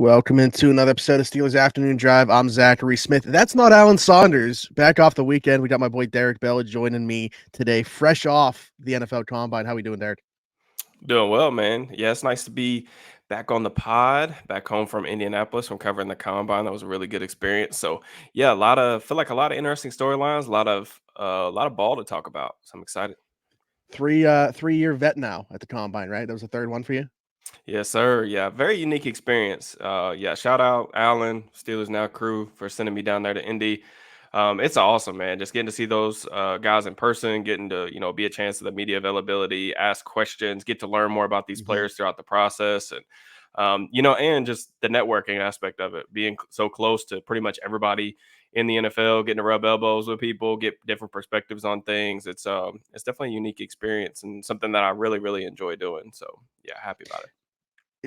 Welcome into another episode of Steelers Afternoon Drive. I'm Zachary Smith. That's not Alan Saunders. Back off the weekend, we got my boy Derrick Bell joining me today, fresh off the NFL Combine. How we doing, Derrick? Doing well, man. Yeah, it's nice to be back on the pod, back home from Indianapolis from covering the combine. That was a really good experience. So yeah, feel like a lot of interesting storylines, a lot of ball to talk about. So I'm excited. 3-year vet now at the Combine, right? That was the third one for you. Yes, sir. Yeah, very unique experience. Yeah, shout out Allen, Steelers Now crew for sending me down there to Indy. It's awesome, man. Just getting to see those guys in person, getting to be a chance of the media availability, ask questions, get to learn more about these Mm-hmm. players throughout the process, and just the networking aspect of it, being so close to pretty much everybody in the NFL, getting to rub elbows with people, get different perspectives on things. It's definitely a unique experience and something that I really really enjoy doing. So yeah, happy about it.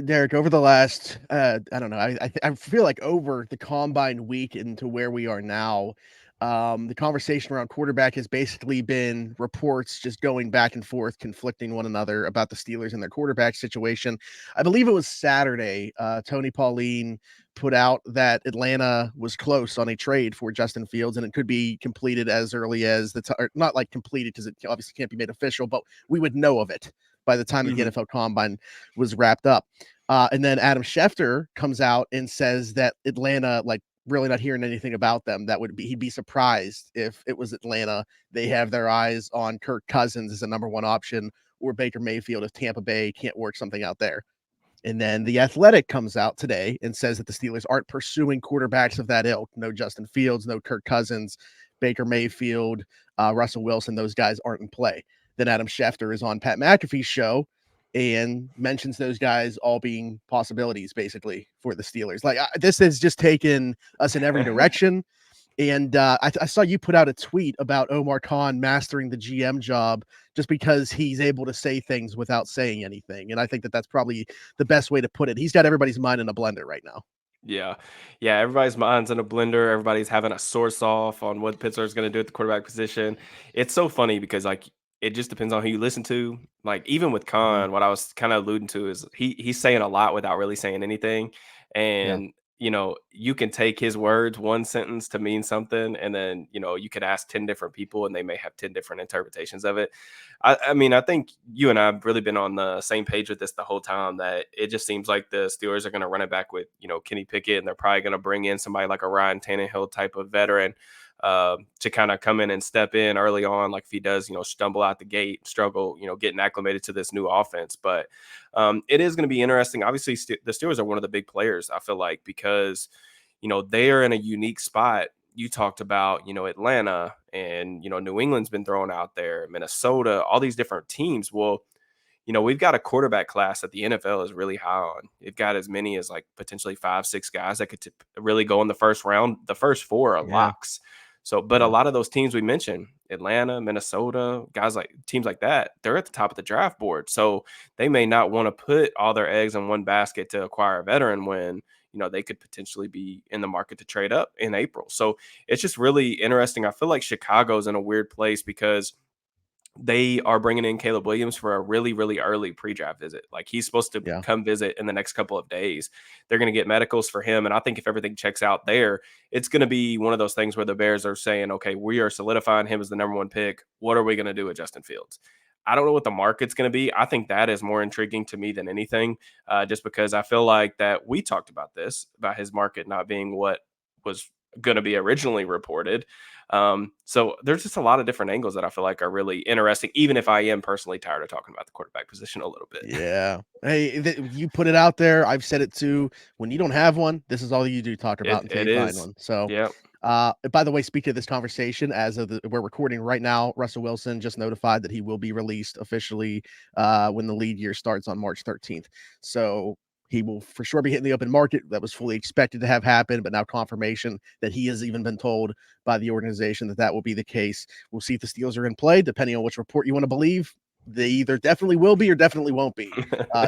Derrick, over the last, I don't know, I feel like over the Combine week into where we are now, the conversation around quarterback has basically been reports just going back and forth, conflicting one another about the Steelers and their quarterback situation. I believe it was Saturday. Tony Pauline put out that Atlanta was close on a trade for Justin Fields, and it could be completed as early as or not like completed because it obviously can't be made official, but we would know of it by the time that the Mhm. NFL Combine was wrapped up. And then Adam Schefter comes out and says that Atlanta, like, really not hearing anything about them. He'd be surprised if it was Atlanta. They have their eyes on Kirk Cousins as a number one option, or Baker Mayfield if Tampa Bay can't work something out there. And then the Athletic comes out today and says that the Steelers aren't pursuing quarterbacks of that ilk. No Justin Fields, no Kirk Cousins, Baker Mayfield, Russell Wilson. Those guys aren't in play. Then Adam Schefter is on Pat McAfee's show and mentions those guys all being possibilities basically for the Steelers. Like, this has just taken us in every direction. And I saw you put out a tweet about Omar Khan mastering the GM job just because he's able to say things without saying anything. And I think that that's probably the best way to put it. He's got everybody's mind in a blender right now. Yeah. Yeah, everybody's mind's in a blender. Everybody's having a source off on what Pittsburgh's gonna do at the quarterback position. It's so funny because, like, it just depends on who you listen to. Like, even with Mm-hmm. Khan, what I was kinda alluding to is he's saying a lot without really saying anything, Yeah. and, you can take his words, one sentence to mean something, and then, you could ask 10 different people, and they may have 10 different interpretations of it. I mean, I think you and I have really been on the same page with this the whole time, that it just seems like the Steelers are going to run it back with, Kenny Pickett, and they're probably going to bring in somebody like a Ryan Tannehill type of veteran to kind of come in and step in early on, like if he does, stumble out the gate, struggle, getting acclimated to this new offense. But it is going to be interesting. Obviously, the Steelers are one of the big players, I feel like, because they are in a unique spot. You talked about, Atlanta and, New England's been thrown out there, Minnesota, all these different teams. Well, we've got a quarterback class that the NFL is really high on. They've got as many as like potentially 5, 6 guys that could really go in the first round. The first four are Yeah. locks. So, but a Yeah. lot of those teams we mentioned, Atlanta, Minnesota, guys like teams like that, they're at the top of the draft board. So they may not want to put all their eggs in one basket to acquire a veteran when, they could potentially be in the market to trade up in April. So it's just really interesting. I feel like Chicago's in a weird place because they are bringing in Caleb Williams for a really, really early pre-draft visit. Like, he's supposed to Yeah. come visit in the next couple of days. They're going to get medicals for him. And I think if everything checks out there, it's going to be one of those things where the Bears are saying, okay, we are solidifying him as the number one pick. What are we going to do with Justin Fields? I don't know what the market's going to be. I think that is more intriguing to me than anything, just because I feel like that we talked about this, about his market not being what was going to be originally reported. So there's just a lot of different angles that I feel like are really interesting, even if I am personally tired of talking about the quarterback position a little bit. Yeah. Hey, you put it out there. I've said it too. When you don't have one, this is all you do talk about until It you find is. one. So, Yep. by the way, speaking of this conversation, we're recording right now, Russell Wilson just notified that he will be released officially when the league year starts on March 13th. So he will for sure be hitting the open market. That was fully expected to have happen, but now confirmation that he has even been told by the organization that will be the case. We'll see if the Steelers are in play, depending on which report you want to believe. They either definitely will be or definitely won't be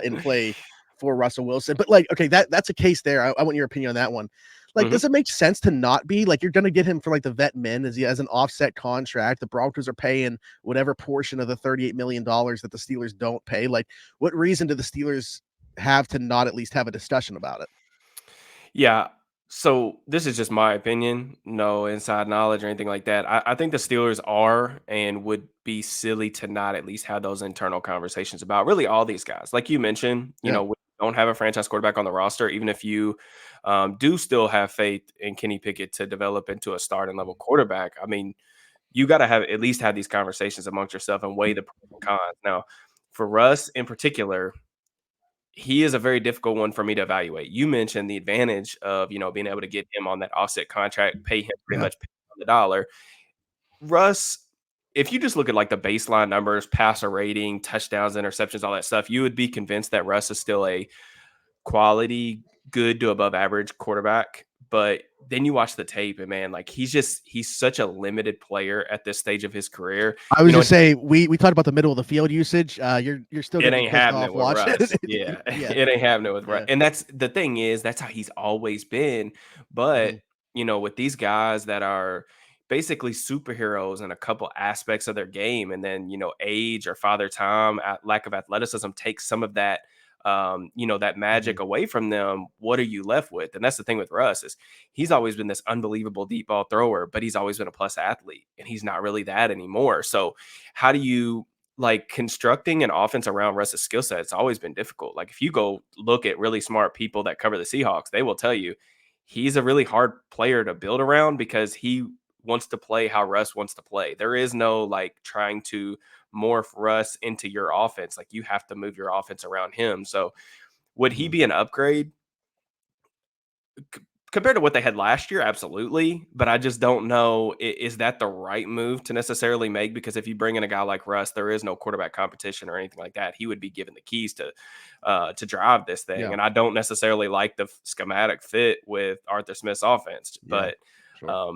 in play for Russell Wilson. But like, okay, that's a case there. I want your opinion on that one. Like, Mhm. does it make sense to not be like, you're going to get him for like the vet min as he has an offset contract? The Broncos are paying whatever portion of the $38 million that the Steelers don't pay. Like, what reason do the Steelers have to not at least have a discussion about it? Yeah. So this is just my opinion, no inside knowledge or anything like that. I think the Steelers are and would be silly to not at least have those internal conversations about really all these guys. Like you mentioned, Yeah. we don't have a franchise quarterback on the roster, even if you do still have faith in Kenny Pickett to develop into a starting level quarterback. I mean, you got to have at least have these conversations amongst yourself and weigh the pros and cons. Now, for Russ in particular, he is a very difficult one for me to evaluate. You mentioned the advantage of, being able to get him on that offset contract, pay him pretty Yeah. much on the dollar. Russ, if you just look at like the baseline numbers, passer rating, touchdowns, interceptions, all that stuff, you would be convinced that Russ is still a quality, good to above average quarterback. But then you watch the tape and man, like he's such a limited player at this stage of his career. I was just saying we talked about the middle of the field usage. You're still It gonna be ain't pissed off happening with watching Russ. it. Yeah. Yeah. It ain't happening with Russ. Yeah. And that's the thing is that's how he's always been. But, Mhm. with these guys that are basically superheroes in a couple aspects of their game, and then, age or father time, lack of athleticism takes some of that that magic Mhm. away from them. What are you left with? And that's the thing with Russ is he's always been this unbelievable deep ball thrower, but he's always been a plus athlete, and he's not really that anymore. So how do you like constructing an offense around Russ's skill set? It's always been difficult. Like if you go look at really smart people that cover the Seahawks, they will tell you he's a really hard player to build around because he wants to play how Russ wants to play. There is no like trying to morph Russ into your offense. Like you have to move your offense around him. So would he Mhm. be an upgrade? Compared to what they had last year, absolutely. But I just don't know, is that the right move to necessarily make? Because if you bring in a guy like Russ, there is no quarterback competition or anything like that. He would be given the keys to drive this thing. Yeah. And I don't necessarily like the schematic fit with Arthur Smith's offense. Yeah. But Sure.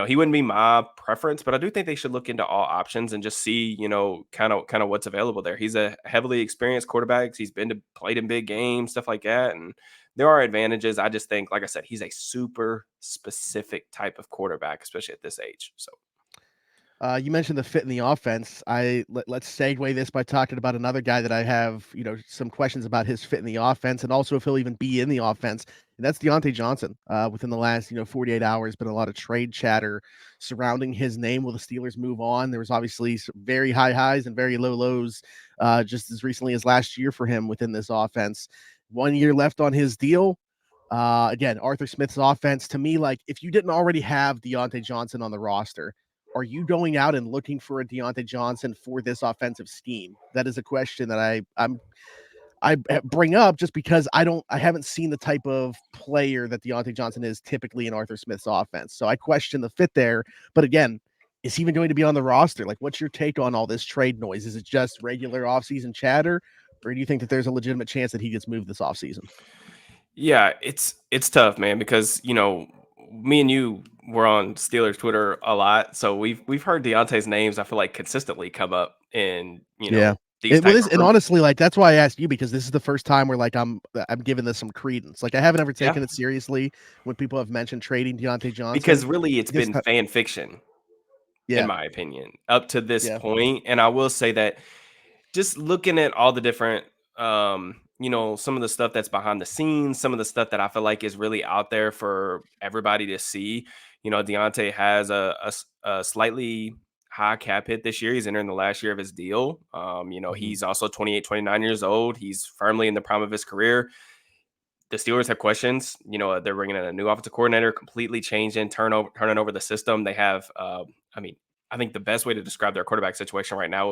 he wouldn't be my preference, but I do think they should look into all options and just see, kind of what's available there. He's a heavily experienced quarterback. He's played in big games, stuff like that. And there are advantages. I just think, like I said, he's a super specific type of quarterback, especially at this age. So You mentioned the fit in the offense. Let's segue this by talking about another guy that I have, some questions about his fit in the offense, and also if he'll even be in the offense. And that's Diontae Johnson. Within the last, 48 hours, been a lot of trade chatter surrounding his name. Will the Steelers move on? There was obviously some very high highs and very low lows, just as recently as last year for him within this offense. 1 year left on his deal. Again, Arthur Smith's offense, to me, like if you didn't already have Diontae Johnson on the roster, are you going out and looking for a Diontae Johnson for this offensive scheme? That is a question that I bring up just because I haven't seen the type of player that Diontae Johnson is typically in Arthur Smith's offense. So I question the fit there. But again, is he even going to be on the roster? Like, what's your take on all this trade noise? Is it just regular offseason chatter, or do you think that there's a legitimate chance that he gets moved this offseason? yeah, it's tough, man, because me and you were on Steelers Twitter a lot, so we've heard Deontay's names. I feel like consistently come up in Yeah. these Well, type this of and rooms. honestly, like that's why I asked you because this is the first time where like I'm giving this some credence. Like I haven't ever Yeah, taken it seriously when people have mentioned trading Deontay because Johnson. really it's This been time, fan fiction in yeah, my opinion up to this yeah, point, and I will say that just looking at all the different some of the stuff that's behind the scenes, some of the stuff that I feel like is really out there for everybody to see. Deontay has a slightly high cap hit this year. He's entering the last year of his deal. mhm, He's also 28, 29 years old. He's firmly in the prime of his career. The Steelers have questions. They're bringing in a new offensive coordinator, completely changing, turning over the system. They have, I mean, I think the best way to describe their quarterback situation right now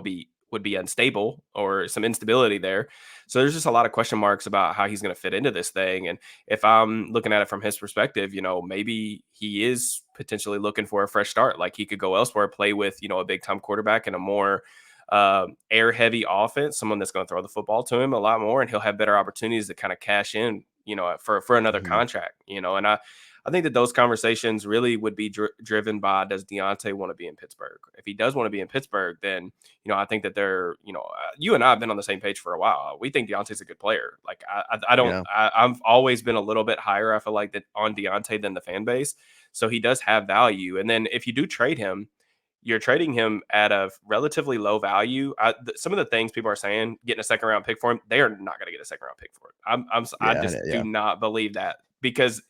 would be unstable or some instability there. So there's just a lot of question marks about how he's going to fit into this thing. And if I'm looking at it from his perspective, maybe he is potentially looking for a fresh start. Like he could go elsewhere, play with a big time quarterback and a more air heavy offense, someone that's going to throw the football to him a lot more, and he'll have better opportunities to kind of cash in, for another mhm, contract, and I think that those conversations really would be driven by, does Deontay want to be in Pittsburgh? If he does want to be in Pittsburgh, then I think that you and I have been on the same page for a while. We think Deontay's a good player. Like I don't yeah, I've always been a little bit higher. I feel like that on Deontay than the fan base, so he does have value. And then if you do trade him, you're trading him at a relatively low value. Some of the things people are saying, getting a second round pick for him, they are not going to get a second round pick for it. I yeah, just do yeah, not believe that because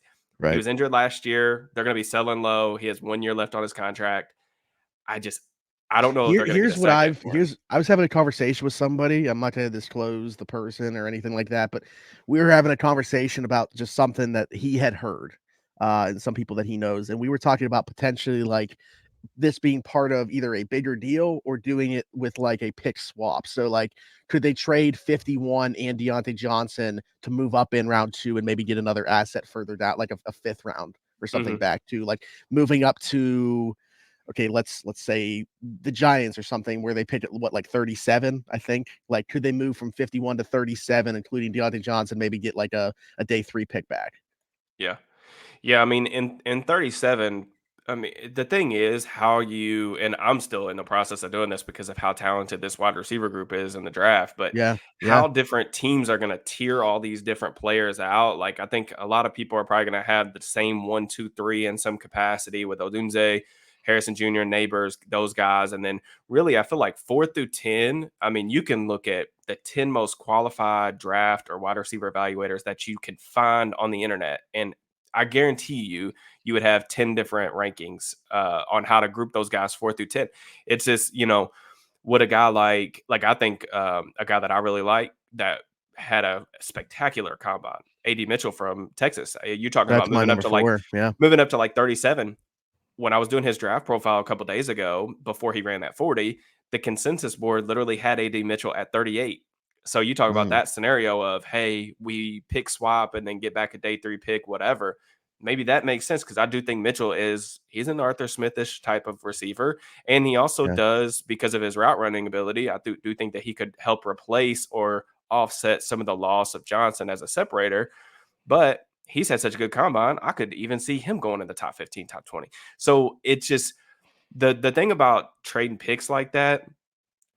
He Right. was injured last year. They're going to be selling low. He has 1 year left on his contract. I just I don't know if they're going to get a Here's what second for him. I was having a conversation with somebody. I'm not going to disclose the person or anything like that, but we were having a conversation about just something that he had heard, and some people that he knows, and we were talking about potentially like this being part of either a bigger deal or doing it with like a pick swap. So like, could they trade 51 and Deontay Johnson to move up in round 2 and maybe get another asset further down, like a fifth round or something Mhm. back to like moving up to okay, let's say the Giants or something where they pick at what, like 37, I think. Like, could they move from 51 to 37, including Deontay Johnson, maybe get like a day 3 pick back? Yeah. Yeah, I mean, in 37, I mean, the thing is how you and I'm still in the process of doing this because of how talented this wide receiver group is in the draft, but Yeah, yeah, how different teams are going to tier all these different players out. Like, I think a lot of people are probably going to have the same 1, 2, 3 in some capacity with Odunze, Harrison Jr., Neighbors, those guys. And then really, I feel like 4 through 10, I mean, you can look at the 10 most qualified draft or wide receiver evaluators that you can find on the internet. And I guarantee you, you would have 10 different rankings on how to group those guys 4 through 10. It's just, would a guy like I think a guy that I really like that had a spectacular combine, AD Mitchell from Texas. You talking about that's my number 4. Yeah, moving up to like 37. When I was doing his draft profile a couple days ago, before he ran that 40, the consensus board literally had AD Mitchell at 38. So you talk about mm, that scenario of, hey, we pick swap and then get back a day 3 pick, whatever. Maybe that makes sense because I do think Mitchell he's an Arthur Smithish type of receiver. And he also yeah. does, because of his route running ability, I do think that he could help replace or offset some of the loss of Johnson as a separator. But he's had such a good combine, I could even see him going in the top 15, top 20. So it's just the thing about trading picks like that,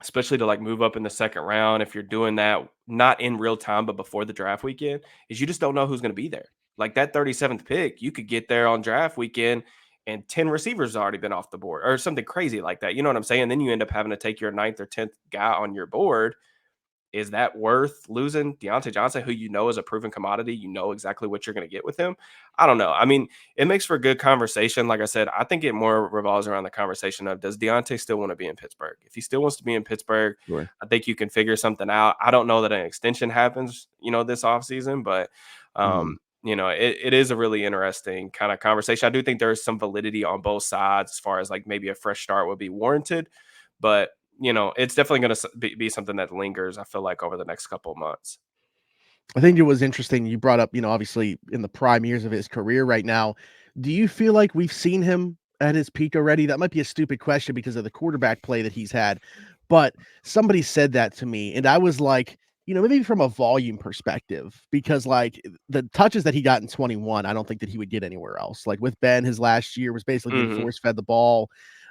especially to like move up in the second round, if you're doing that not in real time, but before the draft weekend, is you just don't know who's going to be there. Like that 37th pick, you could get there on draft weekend and 10 receivers already been off the board or something crazy like that. You know what I'm saying? Then you end up having to take your ninth or 10th guy on your board. Is that worth losing Deontay Johnson, who you know is a proven commodity? You know exactly what you're going to get with him. I don't know. I mean, it makes for a good conversation. Like I said, I think it more revolves around the conversation of, does Deontay still want to be in Pittsburgh? If he still wants to be in Pittsburgh, Sure. I think you can figure something out. I don't know that an extension happens, this offseason, but Mhm. it is a really interesting kind of conversation. I do think there is some validity on both sides as far as like maybe a fresh start would be warranted, but it's definitely going to be something that lingers, I feel like, over the next couple of months. I think it was interesting you brought up, obviously in the prime years of his career right now. Do you feel like we've seen him at his peak already? That might be a stupid question because of the quarterback play that he's had, but somebody said that to me, and I was like, maybe from a volume perspective, because like the touches that he got in 21, I don't think that he would get anywhere else. Like with Ben, his last year was basically being Mhm. force fed the ball.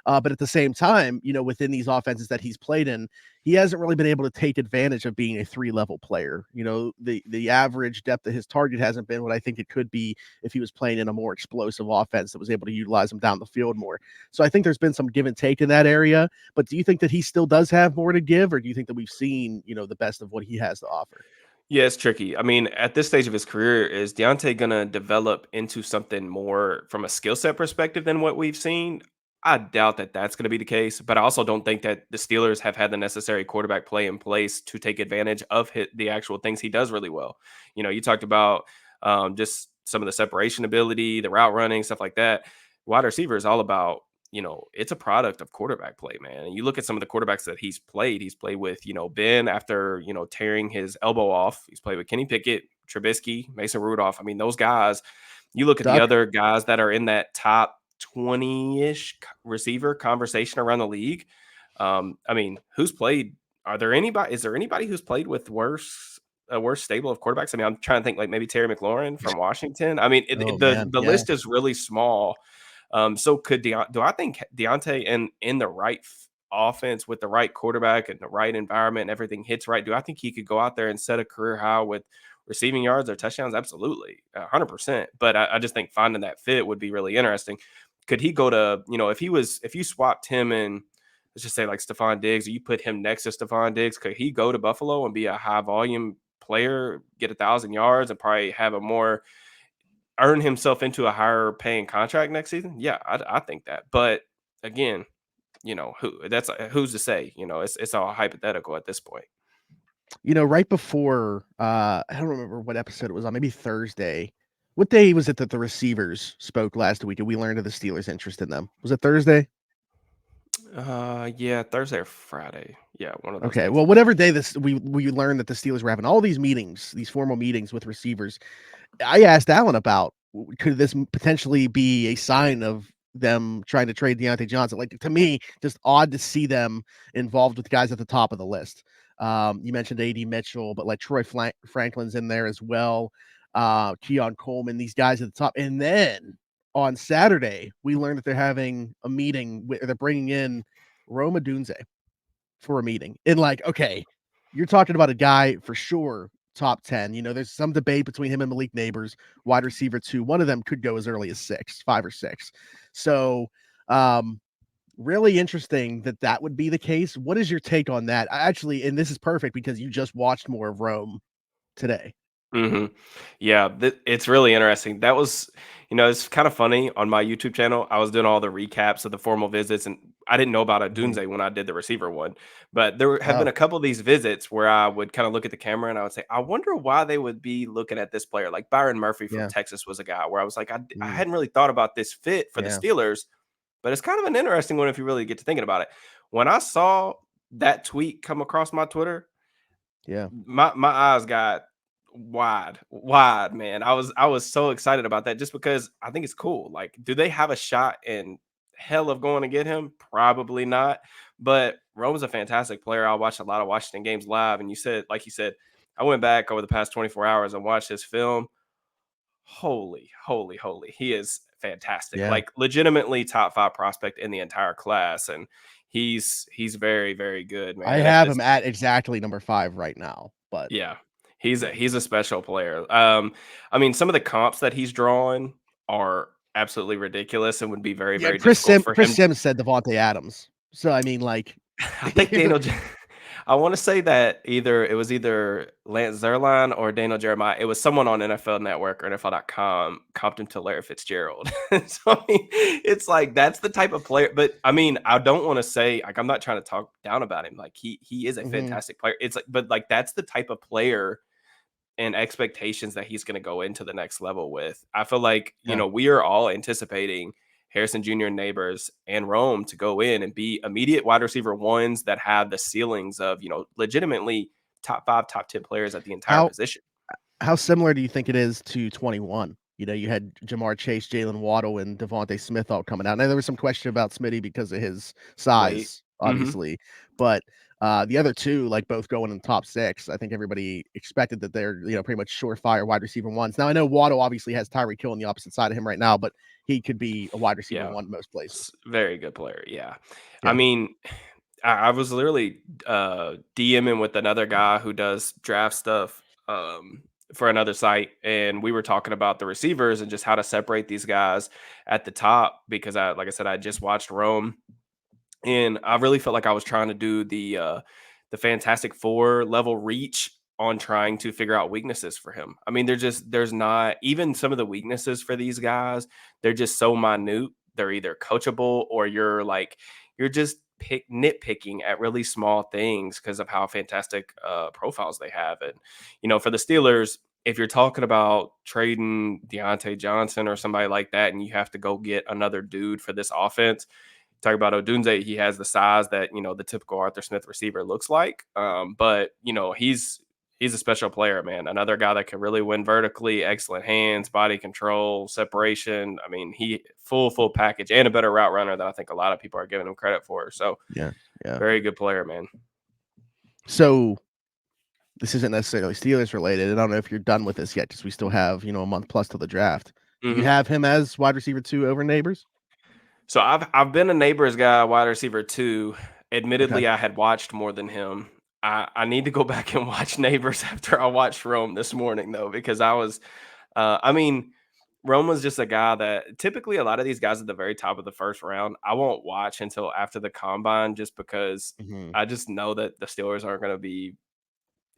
But at the same time, within these offenses that he's played in, he hasn't really been able to take advantage of being a 3 level player. The average depth of his target hasn't been what I think it could be if he was playing in a more explosive offense that was able to utilize him down the field more. So I think there's been some give and take in that area. But do you think that he still does have more to give, or do you think that we've seen, the best of what he has to offer? Yeah, it's tricky. I mean, at this stage of his career, is Deontay gonna develop into something more from a skill set perspective than what we've seen? I doubt that that's gonna be the case, but I also don't think that the Steelers have had the necessary quarterback play in place to take advantage of the actual things he does really well. You talked about just some of the separation ability, the route running, stuff like that. Wide receiver is all about, it's a product of quarterback play, man. And you look at some of the quarterbacks that he's played with, Ben after, tearing his elbow off. He's played with Kenny Pickett, Trubisky, Mason Rudolph. I mean, those guys, you look at the Duck? other guys that are in that top 20-ish receiver conversation around the league. I mean, who's played? Is there anybody who's played with a worse stable of quarterbacks? I mean, I'm trying to think like maybe Terry McLaurin from Washington. I mean, Oh the man, the yeah. list is really small. So do I think Deontay in the right offense with the right quarterback and the right environment and everything hits right? Do I think he could go out there and set a career high with receiving yards or touchdowns? Absolutely, 100%. But I just think finding that fit would be really interesting. Could he go to, if you swapped him and let's just say like Stephon Diggs, or you put him next to Stephon Diggs, could he go to Buffalo and be a high volume player, get 1,000 yards, and probably have a more earn himself into a higher paying contract next season? Yeah, I think that. But again, who's to say? It's all hypothetical at this point. Right before, I don't remember what episode it was on, maybe Thursday. What day was it that the receivers spoke last week and we learned of the Steelers' interest in them? Was it Thursday? Yeah, Thursday or Friday. Yeah, one of those Okay, days. well, whatever day this we learned that the Steelers were having all these meetings, these formal meetings with receivers. I asked Alan about could this potentially be a sign of them trying to trade Deontay Johnson? Like, to me, just odd to see them involved with guys at the top of the list. You mentioned AD Mitchell, but like Troy Franklin's in there as well. Keon Coleman, these guys at the top. And then on Saturday, we learned that they're having a meeting. They're bringing in Rome Odunze for a meeting. And like, okay, you're talking about a guy for sure top 10. There's some debate between him and Malik Neighbors, wide receiver 2. One of them could go as early as 5 or 6. So, really interesting that would be the case. What is your take on that? Actually, and this is perfect because you just watched more of Rome today. Yeah, it's really interesting. That was, it's kind of funny on my YouTube channel. I was doing all the recaps of the formal visits, and I didn't know about a Mhm. Dunze when I did the receiver one. But there have been Oh, a couple of these visits where I would kind of look at the camera and I would say, I wonder why they would be looking at this player. Like Byron Murphy from yeah. Texas was a guy where I was like, I Mm, hadn't really thought about this fit for the yeah. Steelers, but it's kind of an interesting one if you really get to thinking about it. When I saw that tweet come across my Twitter, Yeah. my eyes got wide, man. I was so excited about that just because I think it's cool. Like, do they have a shot in hell of going to get him? Probably not. But Rome's a fantastic player. I watched a lot of Washington games live, and like you said, I went back over the past 24 hours and watched his film. Holy, holy, holy. He is fantastic. Yeah. Like legitimately top 5 prospect in the entire class. And he's very, very good, I man. And it's have just him at exactly number 5 right now, but yeah, he's a yeah. he's a special player. I mean, some of the comps that he's drawing are absolutely ridiculous and would be very, Yeah, very difficult for Chris him. Sims said Devontae Adams. So, I mean, like, I think I want to say that it was either Lance Zerline or Daniel Jeremiah. It was someone on NFL Network or NFL.com comped him to Larry Fitzgerald. So I mean, it's like that's the type of player. But I mean, I don't want to say like I'm not trying to talk down about him. Like he is a mhm, fantastic player. It's like, but like that's the type of player and expectations that he's going to go into the next level with. I feel like, yeah. we are all anticipating Harrison Jr. and Neighbors and Rome to go in and be immediate wide receiver ones that have the ceilings of, legitimately top 5, top 10 players at the entire How position. how similar do you think it is to 21? You had Jamar Chase, Jalen Waddle, and Devontae Smith all coming out. Now there was some question about Smitty because of his Weight. size, Hmm. obviously, but the other two, like both going in the top 6, I think everybody expected that they're pretty much surefire wide receiver ones. Now I know Waddle obviously has Tyreek Hill on the opposite side of him right now, but he could be a wide receiver Yeah. one most places. Very good player. Yeah. I Yeah. mean, I was literally DMing with another guy who does draft stuff for another site, and we were talking about the receivers and just how to separate these guys at the top because like I said, I just watched Rome, and I really felt like I was trying to do the Fantastic Four level reach on trying to figure out weaknesses for him. I mean, there's not even some of the weaknesses for these guys. They're just so minute. They're either coachable or you're just nitpicking at really small things because of how fantastic profiles they have. And for the Steelers, if you're talking about trading Diontae Johnson or somebody like that, and you have to go get another dude for this offense, talk about Odunze, he has the size that the typical Arthur Smith receiver looks like. But he's a special player, man. Another guy that can really win vertically, excellent hands, body control, separation. I mean, he full package and a better route runner than I think a lot of people are giving him credit for. So Yeah. Yeah. very good player, man. So this isn't necessarily Steelers related. I don't know if you're done with this yet because we still have, a month plus till the draft. Do you Hmm. have him as wide receiver 2 over Neighbors? So I've been a Neighbors guy, wide receiver too. Okay. Admittedly, I had watched more than him. I need to go back and watch Neighbors after I watched Rome this morning though, because I mean, Rome was just a guy that typically a lot of these guys at the very top of the first round, I won't watch until after the combine just because Mhm. I just know that the Steelers aren't going to be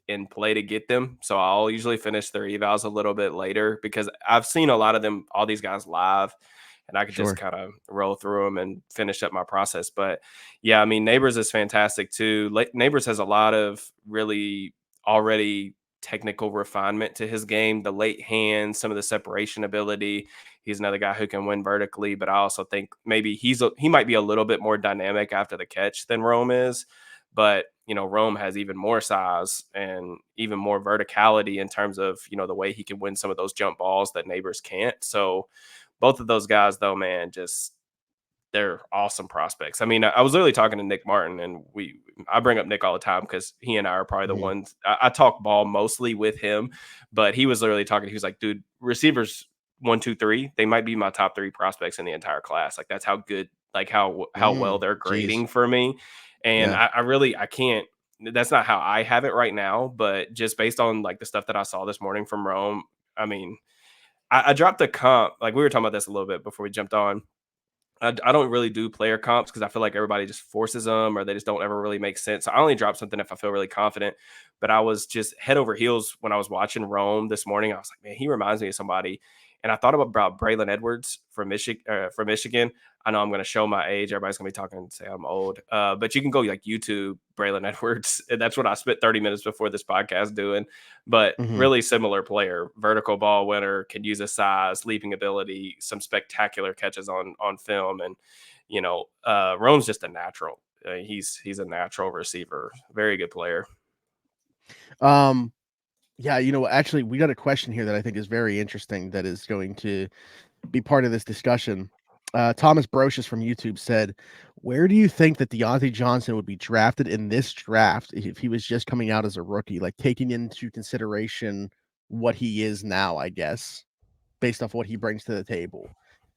in play to get them. So I'll usually finish their evals a little bit later because I've seen a lot of them, all these guys live, and I could just Sure. kind of roll through them and finish up my process. But yeah, I mean, Neighbors is fantastic too. Neighbors has a lot of really already technical refinement to his game, the late hands, some of the separation ability. He's another guy who can win vertically, but I also think maybe he might be a little bit more dynamic after the catch than Rome is. But Rome has even more size and even more verticality in terms of the way he can win some of those jump balls that Neighbors can't. So both of those guys, though, man, just they're awesome prospects. I mean, I was literally talking to Nick Martin, and I bring up Nick all the time because he and I are probably the Mhm. ones I talk ball mostly with him, but he was literally talking. He was like, dude, receivers 1, 2, 3, they might be my top 3 prospects in the entire class. Like that's how good, like how well they're Jeez. grading for me. And Yeah. I can't. That's not how I have it right now, but just based on like the stuff that I saw this morning from Rome, I mean, I dropped a comp. Like we were talking about this a little bit before we jumped on. I don't really do player comps because I feel like everybody just forces them or they just don't ever really make sense. So I only drop something if I feel really confident. But I was just head over heels when I was watching Rome this morning. I was like, man, he reminds me of somebody. And I thought about Braylon Edwards from Michigan. I know I'm going to show my age. Everybody's going to be talking and say I'm old. But you can go like YouTube Braylon Edwards. And that's what I spent 30 minutes before this podcast doing. But Mhm. really similar player, vertical ball winner, can use his size, leaping ability, some spectacular catches on film, and Rome's just a natural. He's a natural receiver, very good player. Um, yeah, actually, we got a question here that I think is very interesting that is going to be part of this discussion. Thomas Brocious from YouTube said, "Where do you think that Deontay Johnson would be drafted in this draft if he was just coming out as a rookie, like taking into consideration what he is now, I guess, based off what he brings to the table?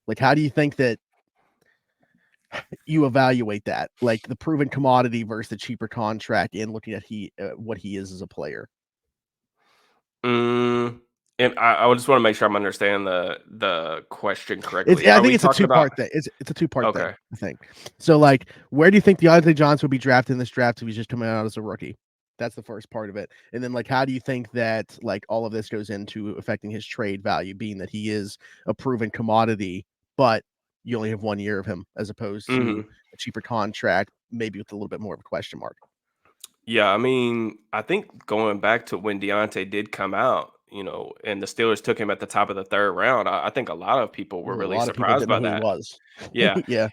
Like, how do you think that you evaluate that, like the proven commodity versus the cheaper contract, and looking at what he is as a player?" Mm, and I just want to make sure I'm understanding the question It's correctly. I Are think we it's a talking about? two-part thing. It's a two-part thing, Okay. I think. So, like, where do you think Diontae Johnson would be drafted in this draft if he's just coming out as a rookie? That's the first part of it. And then, like, how do you think that, like, all of this goes into affecting his trade value, being that he is a proven commodity, but you only have 1 year of him as opposed to Mhm. a cheaper contract, maybe with a little bit more of a question mark? Yeah, I mean, I think going back to when Deontay did come out, and the Steelers took him at the top of the third round, I think a lot of people were Ooh, a really lot of people surprised didn't know by who he that. was. Yeah. Yeah.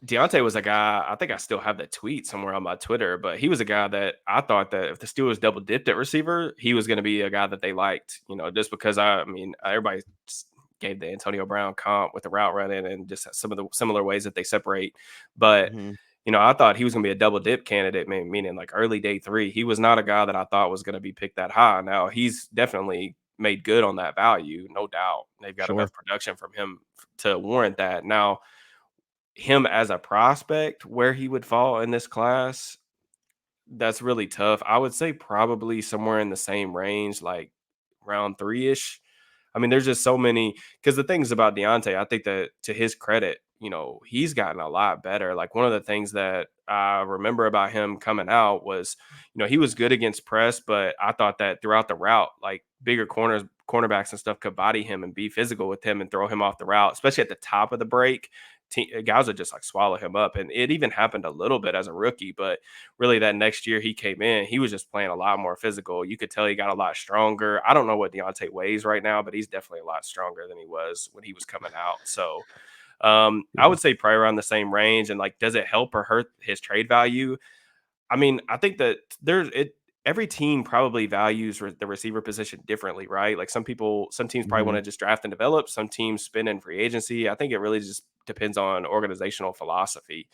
Deontay was a guy, I think I still have the tweet somewhere on my Twitter, but he was a guy that I thought that if the Steelers double dipped at receiver, he was going to be a guy that they liked, just because I mean, everybody gave the Antonio Brown comp with the route running and just some of the similar ways that they separate. But, Mhm. I thought he was going to be a double dip candidate, meaning like early day 3. He was not a guy that I thought was going to be picked that high. Now, he's definitely made good on that value, no doubt. They've got Sure. enough production from him to warrant that. Now, him as a prospect, where he would fall in this class, that's really tough. I would say probably somewhere in the same range, like round 3-ish. I mean, there's just so many because the things about Deontay, I think that to his credit, he's gotten a lot better. Like one of the things that I remember about him coming out was, he was good against press, but I thought that throughout the route, like bigger cornerbacks and stuff could body him and be physical with him and throw him off the route, especially at the top of the break. Guys would just like swallow him up. And it even happened a little bit as a rookie, but really that next year he came in, he was just playing a lot more physical. You could tell he got a lot stronger. I don't know what Deontay weighs right now, but he's definitely a lot stronger than he was when he was coming out. So I Yeah. would say probably around the same range. And like, does it help or hurt his trade value? I mean, I think that every team probably values the receiver position differently, right? Like some teams probably want Mhm. to just draft and develop. Some teams spend in free agency. I think it really just depends on organizational philosophy.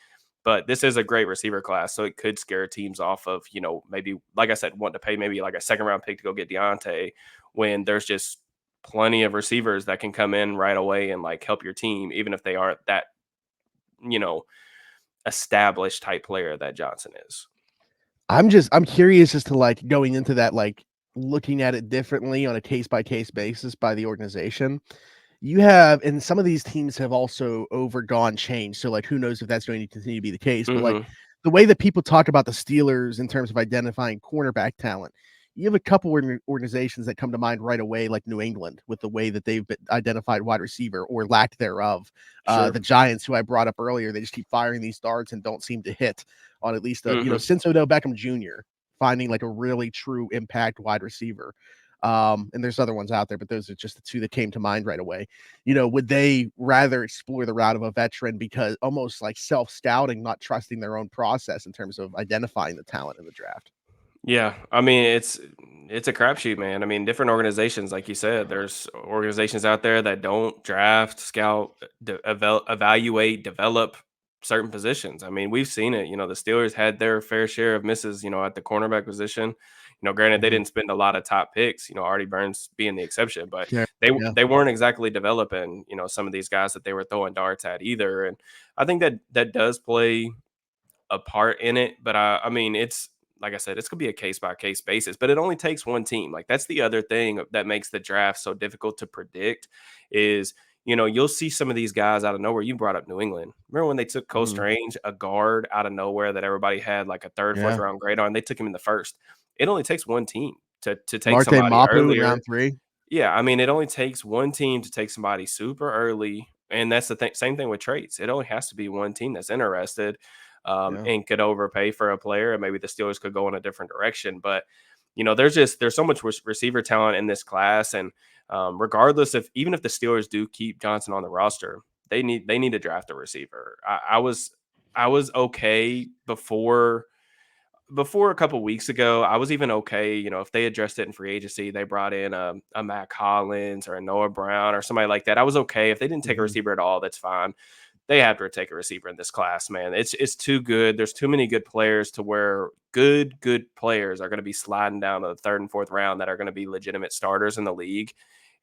But this is a great receiver class, so it could scare teams off of, maybe like I said, want to pay maybe like a second round pick to go get Deontay when there's just plenty of receivers that can come in right away and like help your team, even if they aren't that, you know, established type player that Johnson is. I'm curious as to, like, going into that, like, looking at it differently on a case by case basis by the organization. You have and some of these teams have also overgone change, so, like, who knows if that's going to continue to be the case, but, like, Hmm. the way that people talk about the Steelers in terms of identifying cornerback talent, you have a couple organizations that come to mind right away, like New England, with the way that they've been identified wide receiver or lack thereof. Sure. The Giants, who I brought up earlier, they just keep firing these darts and don't seem to hit on at least Mhm. since Odell Beckham Jr. finding like a really true impact wide receiver. And there's other ones out there, but those are just the two that came to mind right away. Would they rather explore the route of a veteran because almost like self-scouting, not trusting their own process in terms of identifying the talent in the draft? Yeah, I mean, it's a crapshoot, man. I mean, different organizations, like you said, there's organizations out there that don't draft, scout, evaluate, develop certain positions. I mean, we've seen it. The Steelers had their fair share of misses, at the cornerback position. Granted, they Mhm. didn't spend a lot of top picks. Artie Burns being the exception, but Yeah, they yeah. they weren't exactly developing, some of these guys that they were throwing darts at either. And I think that does play a part in it. But I mean, it's like I said, it's gonna be a case by case basis. But it only takes one team. Like that's the other thing that makes the draft so difficult to predict. Is you'll see some of these guys out of nowhere. You brought up New England. Remember when they took Cole Mhm. Strange, a guard out of nowhere that everybody had like a third, fourth Yeah. round grade on? They took him in the first. It only takes one team to take Marte somebody Mapu in earlier. round 3. Yeah, I mean, it only takes one team to take somebody super early, and that's the same thing with traits. It only has to be one team that's interested, Yeah. and could overpay for a player, and maybe the Steelers could go in a different direction. But there's so much receiver talent in this class, and regardless of even if the Steelers do keep Johnson on the roster, they need to draft a receiver. I was okay before a couple weeks ago. I was even okay, if they addressed it in free agency, they brought in a Matt Collins or a Noah Brown or somebody like that. I was okay. If they didn't take a Mhm. receiver at all, that's fine. They have to take a receiver in this class, man. It's too good. There's too many good players to where good players are going to be sliding down to the third and fourth round that are going to be legitimate starters in the league.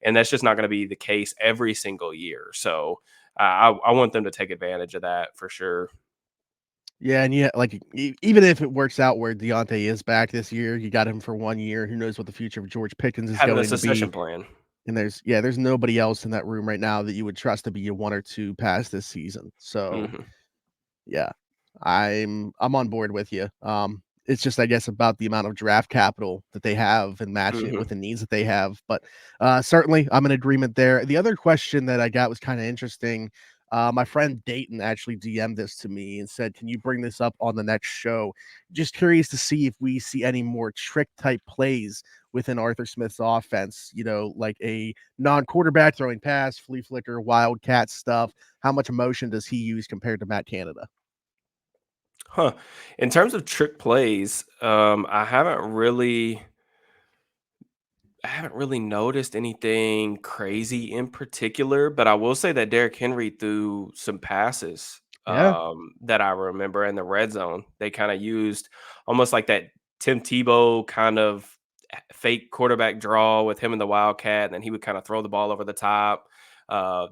And that's just not going to be the case every single year. So I want them to take advantage of that for sure. Yeah, and yeah, like even if it works out where Deontay is back this year, you got him for 1 year. Who knows what the future of George Pickens is Having a going to be? succession plan. And there's nobody else in that room right now that you would trust to be a 1 or 2 past this season. So Hmm. yeah, I'm on board with you. It's just I guess about the amount of draft capital that they have and matching it with Hmm. the needs that they have. But certainly I'm in agreement there. The other question that I got was kind of interesting. My friend Dayton actually DM'd this to me and said, "Can you bring this up on the next show?" Just curious to see if we see any more trick type plays within Arthur Smith's offense. Like a non-quarterback throwing pass, flea flicker, wildcat stuff. How much emotion does he use compared to Matt Canada? Huh. In terms of trick plays, I haven't really noticed anything crazy in particular, but I will say that Derrick Henry threw some passes Yeah. that I remember in the red zone. They kind of used almost like that Tim Tebow kind of fake quarterback draw with him and the Wildcat, and then he would kind of throw the ball over the top.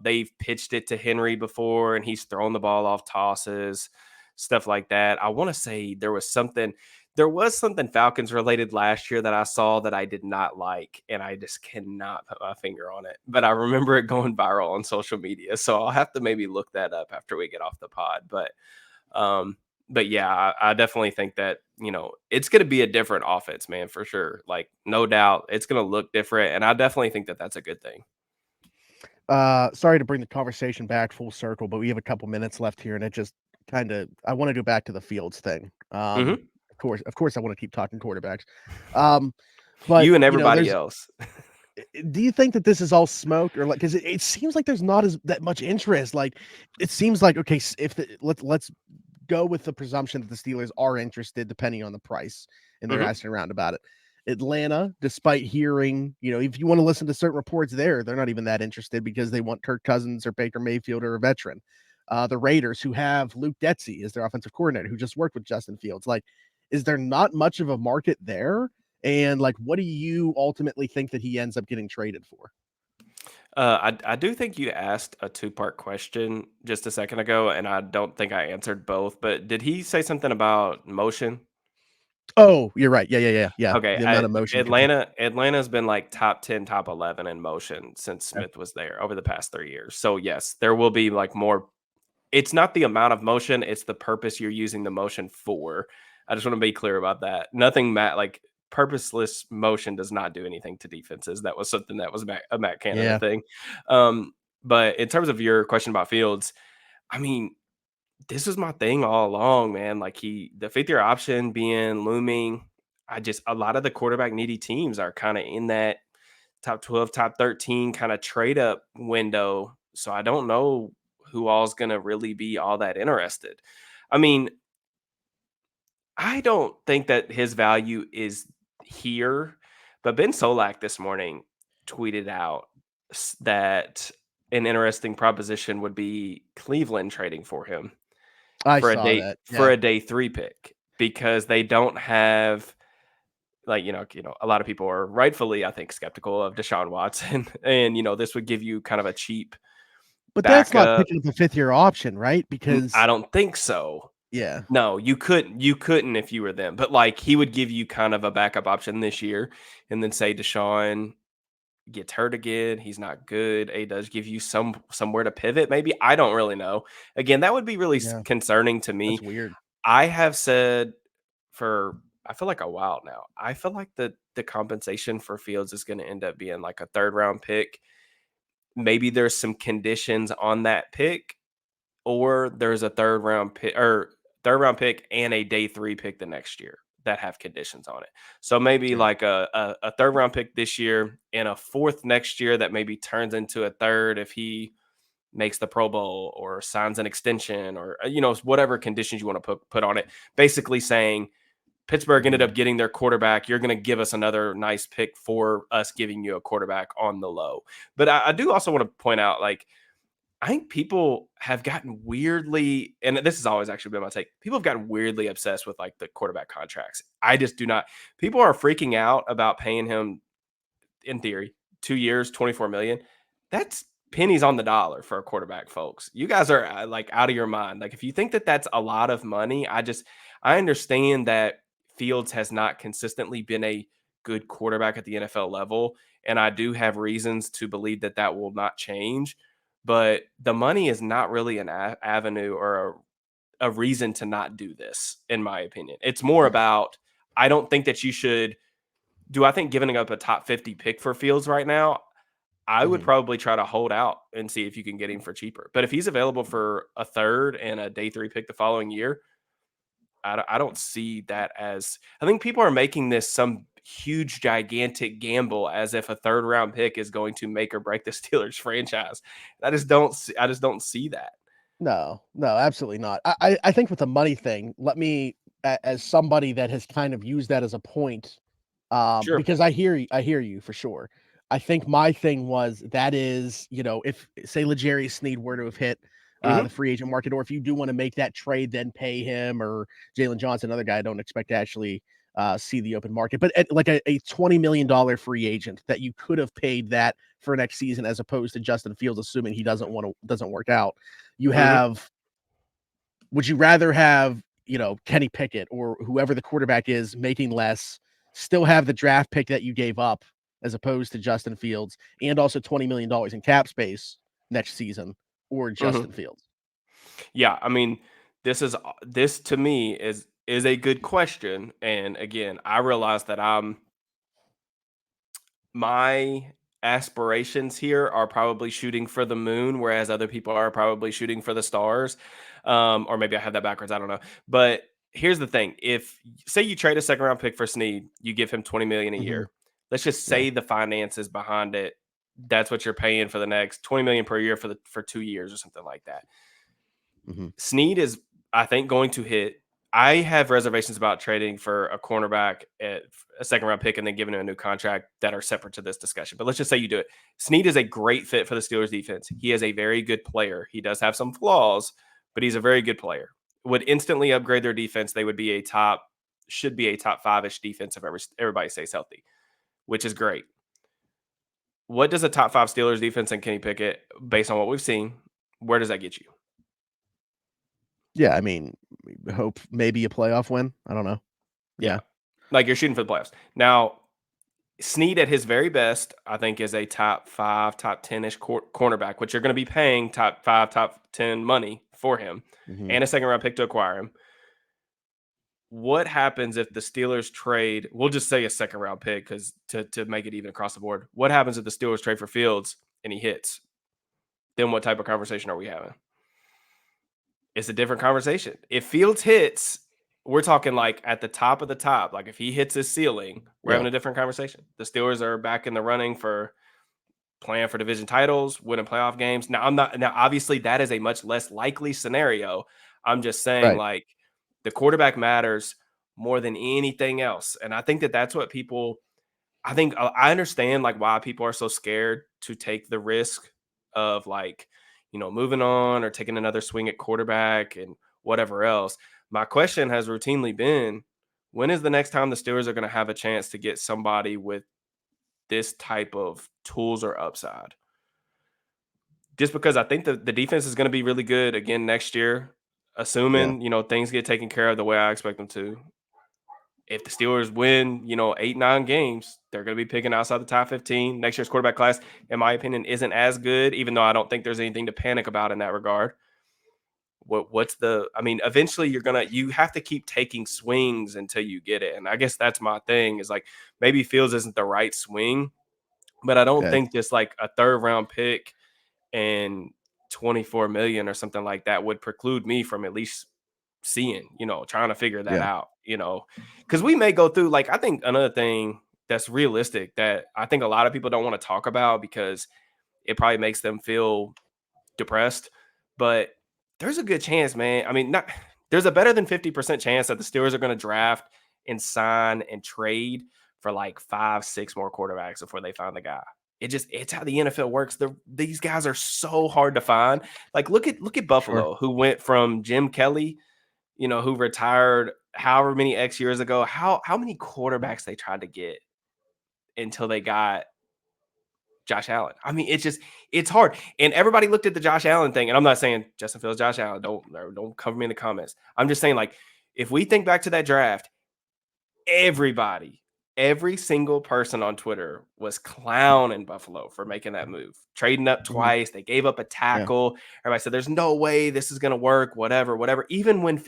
They've pitched it to Henry before, and he's thrown the ball off tosses, stuff like that. I want to say there was something Falcons related last year that I saw that I did not like, and I just cannot put my finger on it. But I remember it going viral on social media, so I'll have to maybe look that up after we get off the pod. Um, but yeah, I definitely think that it's going to be a different offense, man, for sure. Like no doubt, it's going to look different, and I definitely think that that's a good thing. Sorry to bring the conversation back full circle, but we have a couple minutes left here, and it just kind of I want to go back to the Fields thing. Hmm. Of course, I want to keep talking quarterbacks. Um, but You and everybody there's. else. Do you think that this is all smoke, or like because it seems like there's not as that much interest? Like it seems like okay, if let's go with the presumption that the Steelers are interested, depending on the price, and they're Hmm. asking around about it. Atlanta, despite hearing, if you want to listen to certain reports they're not even that interested because they want Kirk Cousins or Baker Mayfield or a veteran. The Raiders, who have Luke Getsy as their offensive coordinator, who just worked with Justin Fields, like, is there not much of a market there? And like, what do you ultimately think that he ends up getting traded for? I do think you asked a two-part question just a second ago, and I don't think I answered both. But did he say something about motion? Oh, you're right. Yeah. Okay, The amount of motion control. Atlanta's been like top 10, top 11 in motion since Okay. Smith was there over the past 3 years. So yes, there will be like more. It's not the amount of motion; it's the purpose you're using the motion for. I just want to be clear about that. Nothing, Matt, like purposeless motion does not do anything to defenses. That was something that was a Matt Canada Yeah. thing. But in terms of your question about Fields, I mean, this was my thing all along, man. Like the fifth year option being looming. A lot of the quarterback needy teams are kind of in that top 12, top 13 kind of trade up window. So I don't know who all's going to really be all that interested. I mean, I don't think that his value is here, but Ben Solak this morning tweeted out that an interesting proposition would be Cleveland trading for him I saw that. for Yeah. a day 3 pick because they don't have like a lot of people are rightfully I think skeptical of Deshaun Watson and this would give you kind of a cheap But that's not backup. picking up a fifth-year option, right? I Because don't think so. yeah. No, you couldn't if you were them. But like he would give you kind of a backup option this year and then say Deshaun gets hurt again, he's not good. It does give you somewhere to pivot maybe. I don't really know. Again, that would be really Yeah. concerning to That's me. weird. I have said for I feel like a while now. I feel like the compensation for Fields is going to end up being like a third round pick. Maybe there's some conditions on that pick, or there's a third round pick and a day 3 pick the next year that have conditions on it. So maybe Yeah. like a third round pick this year and a fourth next year that maybe turns into a third if he makes the Pro Bowl or signs an extension or whatever conditions you want to put on it. Basically saying Pittsburgh ended Mhm. up getting their quarterback. You're going to give us another nice pick for us giving you a quarterback on the low. But I do also want to point out, like, I think people have gotten weirdly, and this has always actually been my take. People have gotten weirdly obsessed with like the quarterback contracts. I just do not. People are freaking out about paying him, in theory, 2 years, 24 million. That's pennies on the dollar for a quarterback, folks. You guys are like out of your mind. Like if you think that that's a lot of money, I understand that Fields has not consistently been a good quarterback at the NFL level, and I do have reasons to believe that that will not change. But the money is not really an avenue or a reason to not do this, in my opinion. It's more about I don't think that you should. Do I think giving up a top 50 pick for Fields right now? I would Mhm. probably try to hold out and see if you can get him for cheaper. But if he's available for a third and a day 3 pick the following year, I don't see that as. I think people are making this some huge, gigantic gamble as if a third round pick is going to make or break the Steelers franchise. I just don't see that. No, no, absolutely not. I think with the money thing, let me as somebody that has kind of used that as a point, Sure. because I hear you for sure. I think my thing was that is, if say Legere Sneed were to have hit the Hmm. free agent market, or if you do want to make that trade, then pay him or Jalen Johnson, another guy I don't expect to actually see the open market, but at like a $20 million free agent that you could have paid that for next season, as opposed to Justin Fields, assuming he doesn't work out. You Hmm. have Would you rather have, Kenny Pickett or whoever the quarterback is making less, still have the draft pick that you gave up as opposed to Justin Fields and also $20 million in cap space next season, or Hmm. Justin Fields? Yeah, I mean, this to me is a good question, and again, I realize that my aspirations here are probably shooting for the moon, whereas other people are probably shooting for the stars. Or maybe I have that backwards. I don't know. But here's the thing: if say you trade a second round pick for Snead, you give him 20 million a Mhm. year. Let's just Yeah. say the finances behind it. That's what you're paying for the next 20 million per year for 2 years or something like that. Mhm. Snead is, I think, going to hit. I have reservations about trading for a cornerback at a second round pick and then giving him a new contract that are separate to this discussion. But let's just say you do it. Snead is a great fit for the Steelers defense. He is a very good player. He does have some flaws, but he's a very good player. Would instantly upgrade their defense. They would be should be a top 5-ish defense if everybody stays healthy, which is great. What does a top 5 Steelers defense and Kenny Pickett, based on what we've seen, where does that get you? Yeah, I mean, hope maybe a playoff win. I don't know. Yeah. Yeah. Like you're shooting for the playoffs. Now, Snead at his very best, I think, is a top 5, top 10-ish cornerback, which you're going to be paying top 5, top 10 money for him Mhm. and a second round pick to acquire him. what happens if the Steelers trade? We'll just say a second round pick because to make it even across the board. What happens if the Steelers trade for Fields and he hits? Then what type of conversation are we having? It's a different conversation. If Fields hits, we're talking like at the top of the top. Like if he hits his ceiling, we're Yeah. having a different conversation. The Steelers are back in the running for playing for division titles, winning playoff games. Now obviously that is a much less likely scenario. I'm just saying Right. like the quarterback matters more than anything else. And I think that's what people I understand like why people are so scared to take the risk of like, moving on or taking another swing at quarterback and whatever else. My question has routinely been, when is the next time the Steelers are going to have a chance to get somebody with this type of tools or upside? Just because I think the defense is going to be really good again next year, Yeah. assuming, things get taken care of the way I expect them to. If the Steelers win, 8, 9 games, they're going to be picking outside the top 15. Next year's quarterback class, in my opinion, isn't as good, even though I don't think there's anything to panic about in that regard. Eventually you have to keep taking swings until you get it. And I guess that's my thing is like maybe Fields isn't the right swing, but I don't Okay. think just like a third round pick and 24 million or something like that would preclude me from at least seeing, trying to figure that Yeah. out, because we may go through, like, I think another thing that's realistic that I think a lot of people don't want to talk about because it probably makes them feel depressed, but there's a good chance, man. I mean, there's a better than 50% chance that the Steelers are going to draft and sign and trade for like 5, 6 more quarterbacks before they find the guy. It's how the NFL works. These guys are so hard to find. Like look at Sure. Buffalo, who went from Jim Kelly, who retired however many X years ago. How many quarterbacks they tried to get until they got Josh Allen. I mean, it's hard. And everybody looked at the Josh Allen thing. And I'm not saying Justin Fields, Josh Allen. Don't cover me in the comments. I'm just saying, like, if we think back to that draft, every single person on Twitter was clowning Buffalo for making that move, trading up Mhm. twice. They gave up a Yeah. tackle. Everybody said, "There's no way this is going to work." Whatever. Even when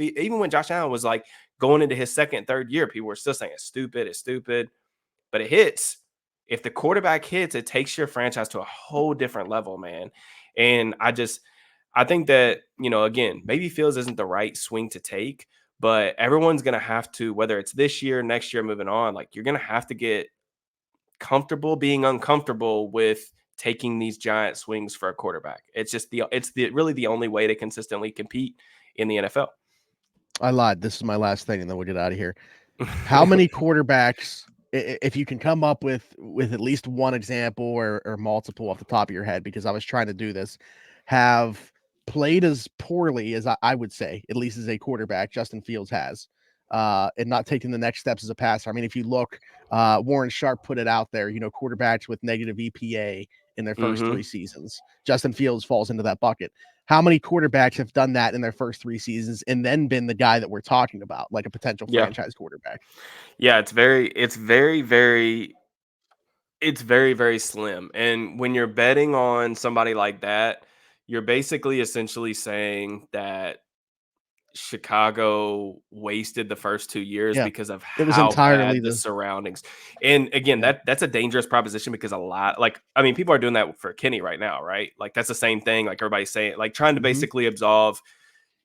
Josh Allen was like going into his second, third year, people were still saying it's stupid. But it hits. If the quarterback hits, it takes your franchise to a whole different level, man. And I think that, again, maybe Fields isn't the right swing to take, but everyone's going to have to, whether it's this year, next year, moving on, like you're going to have to get comfortable being uncomfortable with taking these giant swings for a quarterback. It's really the only way to consistently compete in the NFL. I lied. This is my last thing, and then we'll get out of here. How many quarterbacks, if you can come up with at least one example or multiple off the top of your head, because I was trying to do this, have played as poorly as I would say, at least as a quarterback, Justin Fields has, and not taking the next steps as a passer. I mean, if you look, Warren Sharp put it out there, quarterbacks with negative EPA in their first 3 seasons. Justin Fields falls into that bucket. How many quarterbacks have done that in their first 3 seasons and then been the guy that we're talking about, like a potential Yeah. franchise quarterback? Yeah, it's very, very slim. And when you're betting on somebody like that, you're basically essentially saying that Chicago wasted the first 2 years Yeah. because of It was how entirely bad the the surroundings. And again, yeah. that's a dangerous proposition because people are doing that for Kenny right now, right? Like that's the same thing. Like everybody's saying, like trying to Mhm. basically absolve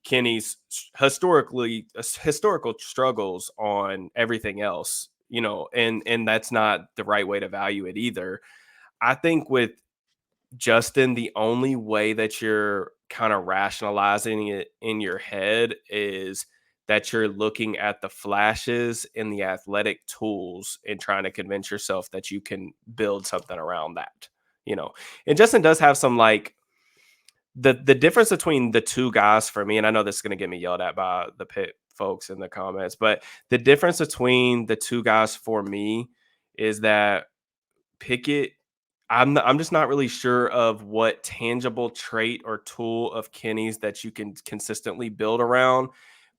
Kenny's historical struggles on everything else, and that's not the right way to value it either. I think with Justin, the only way that you're kind of rationalizing it in your head is that you're looking at the flashes and the athletic tools and trying to convince yourself that you can build something around that, And Justin does have some like the difference between the two guys for me, and I know this is going to get me yelled at by the pit folks in the comments, but the difference between the two guys for me is that Pickett, I'm just not really sure of what tangible trait or tool of Kenny's that you can consistently build around.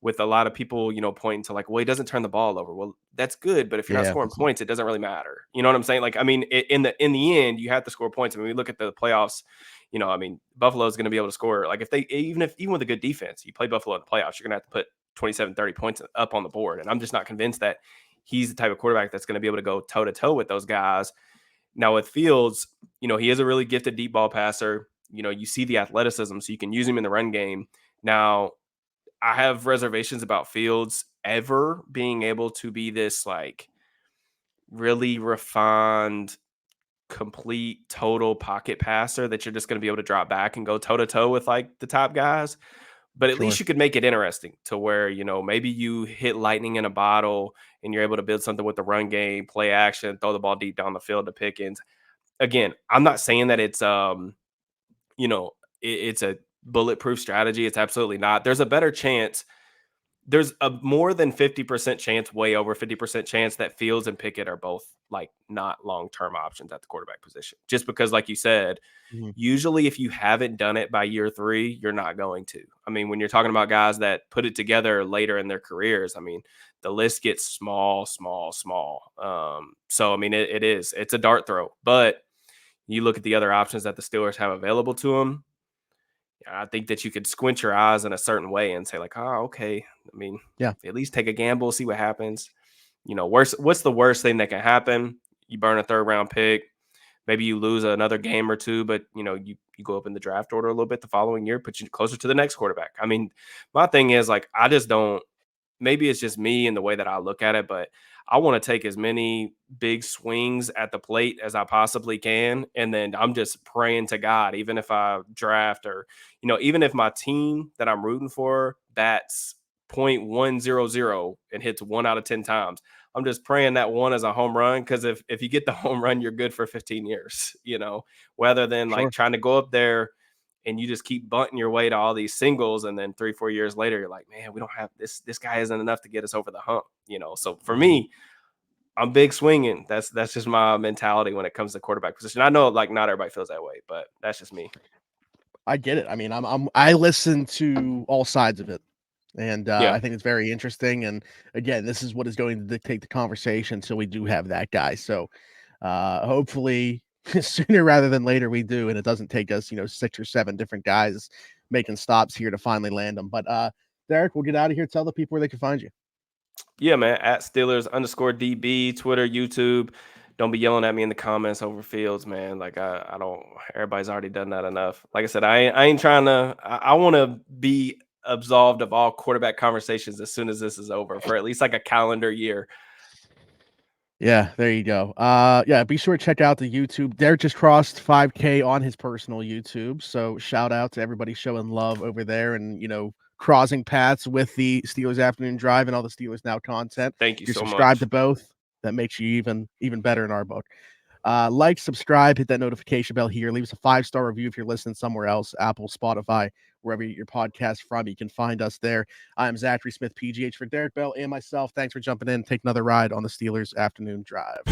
With a lot of people, pointing to like, well, he doesn't turn the ball over. Well, that's good, but if you're not Yeah. scoring points, it doesn't really matter. You know what I'm saying? Like, I mean, in the end, you have to score points. I mean, we look at the playoffs. Buffalo is going to be able to score. Like, even with a good defense, you play Buffalo in the playoffs, you're going to have to put 27, 30 points up on the board. And I'm just not convinced that he's the type of quarterback that's going to be able to go toe to toe with those guys. Now with Fields, he is a really gifted deep ball passer. You see the athleticism, so you can use him in the run game. Now, I have reservations about Fields ever being able to be this like really refined, complete, total pocket passer that you're just going to be able to drop back and go toe to toe with like the top guys. But at least you could make it interesting to where, maybe you hit lightning in a bottle and you're able to build something with the run game, play action, throw the ball deep down the field to Pickens. Again, I'm not saying that it's it's a bulletproof strategy. It's absolutely not. There's a better chance. There's a more than 50% chance, way over 50% chance that Fields and Pickett are both like not long-term options at the quarterback position. Just because, like you said, usually if you haven't done it by year 3, you're not going to. I mean, when you're talking about guys that put it together later in their careers, I mean, the list gets small. So, I mean, it's a dart throw. But you look at the other options that the Steelers have available to them, I think that you could squint your eyes in a certain way and say like, oh, okay. I mean, at least take a gamble, see what happens. What's the worst thing that can happen? You burn a 3rd round pick. Maybe you lose another game or 2, but you go up in the draft order a little bit the following year, put you closer to the next quarterback. I mean, my thing is like, I just don't, maybe it's just me and the way that I look at it, but I want to take as many big swings at the plate as I possibly can. And then I'm just praying to God, even if I draft or, even if my team that I'm rooting for bats .100 and hits 1 out of 10 times, I'm just praying that one is a home run. Cause if you get the home run, you're good for 15 years, rather than like trying to go up there and you just keep bunting your way to all these singles. And then 3-4 years later, you're like, man, we don't have this guy isn't enough to get us over the hump, So for me, I'm big swinging. That's just my mentality when it comes to quarterback position. I know like not everybody feels that way, but that's just me. I get it. I mean, I listen to all sides of it. And I think it's very interesting. And again, this is what is going to dictate the conversation. So we do have that guy. So hopefully sooner rather than later we do. And it doesn't take us, 6 or 7 different guys making stops here to finally land them. But Derrick, we'll get out of here. Tell the people where they can find you. Yeah, man. At Steelers_DB, Twitter, YouTube. Don't be yelling at me in the comments over Fields, man. Like I don't. Everybody's already done that enough. Like I said, I ain't trying to. I want to be absolved of all quarterback conversations as soon as this is over for at least like a calendar year. Yeah, there you go. Yeah, be sure to check out the YouTube. Derrick just crossed 5K on his personal YouTube. So shout out to everybody showing love over there and, crossing paths with the Steelers Afternoon Drive and all the Steelers Now content. Thank you If you're so subscribed much. to both, that makes you even better in our book. Like, subscribe, hit that notification bell here. Leave us a 5-star review if you're listening somewhere else, Apple, Spotify, wherever you get your podcast from. You can find us there. I'm Zachary Smith, PGH for Derrick Bell and myself. Thanks for jumping in. Take another ride on the Steelers Afternoon Drive.